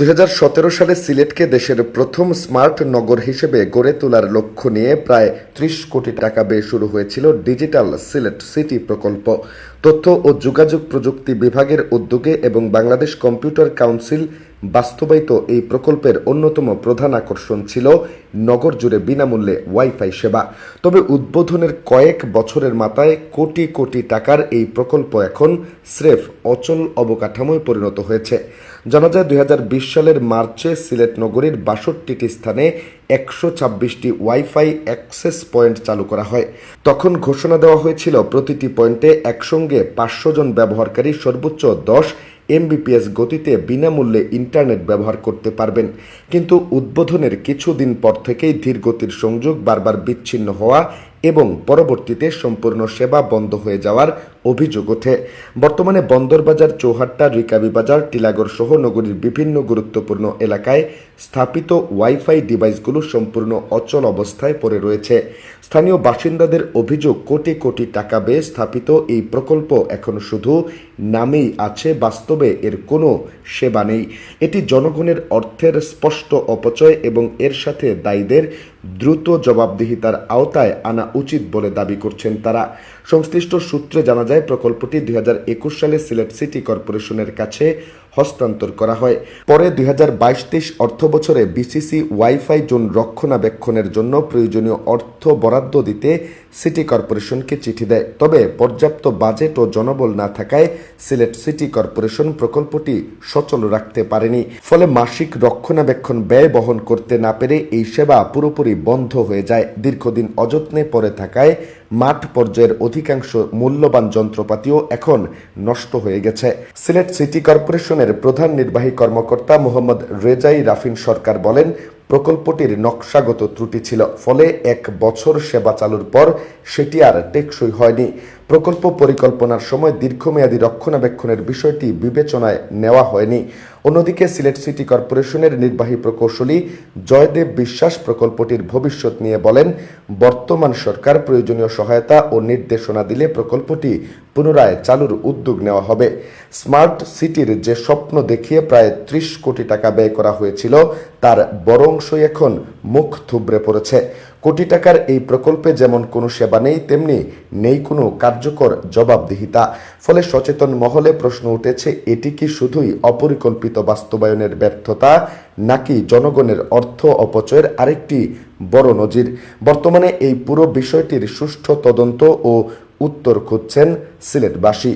2017 সালে সিলেটকে দেশের প্রথম স্মার্ট নগর হিসেবে গড়ে তোলার লক্ষ্য নিয়ে প্রায় 30 কোটি টাকা ব্যয়ে শুরু হয়েছিল ডিজিটাল সিলেট সিটি প্রকল্প। তথ্য ও যোগাযোগ প্রযুক্তি বিভাগের উদ্যোগে এবং বাংলাদেশ কম্পিউটার কাউন্সিল বাস্তবায়িত এই প্রকল্পের অন্যতম প্রধান আকর্ষণ ছিল নগর জুড়ে বিনামূল্যে ওয়াইফাই সেবা। তবে উদ্বোধনের কয়েক বছরের মাথায় কোটি কোটি টাকার এই প্রকল্প এখন স্রেফ অচল অবকাঠামোয় পরিণত হয়েছে। জানা যায় 2020 সালের মার্চে সিলেট নগরীর 62টি স্থানে 126টি ওয়াইফাই অ্যাক্সেস পয়েন্ট চালু করা হয়। তখন ঘোষণা দেওয়া হয়েছিল প্রতিটি পয়েন্টে একসঙ্গে 500 জন ব্যবহারকারী সর্বোচ্চ 10 MBPS গতিতে বিনামূল্যে ইন্টারনেট ব্যবহার করতে পারবেন। কিন্তু উদ্বোধনের কিছুদিন পর থেকেই ধীরগতির সংযোগ বারবার বিচ্ছিন্ন হওয়া এবং পরবর্তীতে সম্পূর্ণ সেবা বন্ধ হয়ে যাওয়ার অভিযোগ ওঠে। বর্তমানে বন্দরবাজার, চৌহাট্টা, রিকাবি বাজার, টিলাগড় সহ নগরীর বিভিন্ন গুরুত্বপূর্ণ এলাকায় স্থাপিত ওয়াইফাই ডিভাইসগুলো সম্পূর্ণ অচল অবস্থায় পড়ে রয়েছে। স্থানীয় বাসিন্দাদের অভিযোগ, কোটি কোটি টাকা ব্যয়ে স্থাপিত এই প্রকল্প এখন শুধু নামেই আছে, বাস্তবে এর কোনো সেবা নেই। এটি জনগণের অর্থের স্পষ্ট অপচয় এবং এর সাথে দায়ীদের দ্রুত জবাবদিহিতার আওতায় আনা উচিত বলে দাবি করছেন তারা। সংশ্লিষ্ট সূত্রে জানা যায়, প্রকল্পটি 2021 সালে সিলেট সিটি কর্পোরেশনের কাছে হস্তান্তর করা হয়। পরে 2022-23 অর্থ বছরে বিসিসি ওয়াইফাই জোন রক্ষণাবেক্ষণের জন্য প্রয়োজনীয় অর্থ বরাদ্দ দিতে সিটি কর্পোরেশনকে চিঠি দেয়। তবে পর্যাপ্ত বাজেট ও জনবল না থাকায় সিলেট সিটি কর্পোরেশন প্রকল্পটি সচল রাখতে পারেনি। ফলে মাসিক রক্ষণাবেক্ষণ ব্যয় বহন করতে না পেরে এই সেবা পুরোপুরি বন্ধ হয়ে যায়। দীর্ঘদিন অযত্নে পড়ে থাকায় মাঠ পর্যায়ের অধিকাংশ মূল্যবান যন্ত্রপাতিও এখন নষ্ট হয়ে গেছে। সিলেট সিটি কর্পোরেশনের প্রধান নির্বাহী কর্মকর্তা মোহাম্মদ রেজাই রাফিন সরকার বলেন, প্রকল্পটির নকশাগত ত্রুটি ছিল, ফলে 1 বছর সেবা চালুর পর সেটি আর টেকসই হয়নি। প্রকল্প পরিকল্পনার সময় দীর্ঘমেয়াদী রক্ষণাবেক্ষণের বিষয়টি বিবেচনায় নেওয়া হয়নি। অন্যদিকে সিলেট সিটি কর্পোরেশনের নির্বাহী প্রকৌশলী জয়দেব বিশ্বাস প্রকল্পটির ভবিষ্যৎ নিয়ে বলেন, বর্তমান সরকার প্রয়োজনীয় সহায়তা ও নির্দেশনা দিলে প্রকল্পটি পুনরায় চালুর উদ্যোগ নেওয়া হবে। স্মার্ট সিটির যে স্বপ্ন দেখিয়ে প্রায় 30 কোটি টাকা ব্যয় করা হয়েছিল, তার বড় অংশই এখন মুখ থুবড়ে পড়েছে। কোটি টাকার এই প্রকল্পে যেমন কোনো সেবা নেই, তেমনি নেই কোনো কার্যকর জবাবদিহিতা। ফলে সচেতন মহলে প্রশ্ন উঠেছে, এটি কি শুধুই অপরিকল্পিত বাস্তবায়নের ব্যর্থতা, নাকি জনগণের অর্থ অপচয়ের আরেকটি বড় নজির? বর্তমানে এই পুরো বিষয়টির সুষ্ঠু তদন্ত ও উত্তর খুঁজছেন সিলেটবাসী।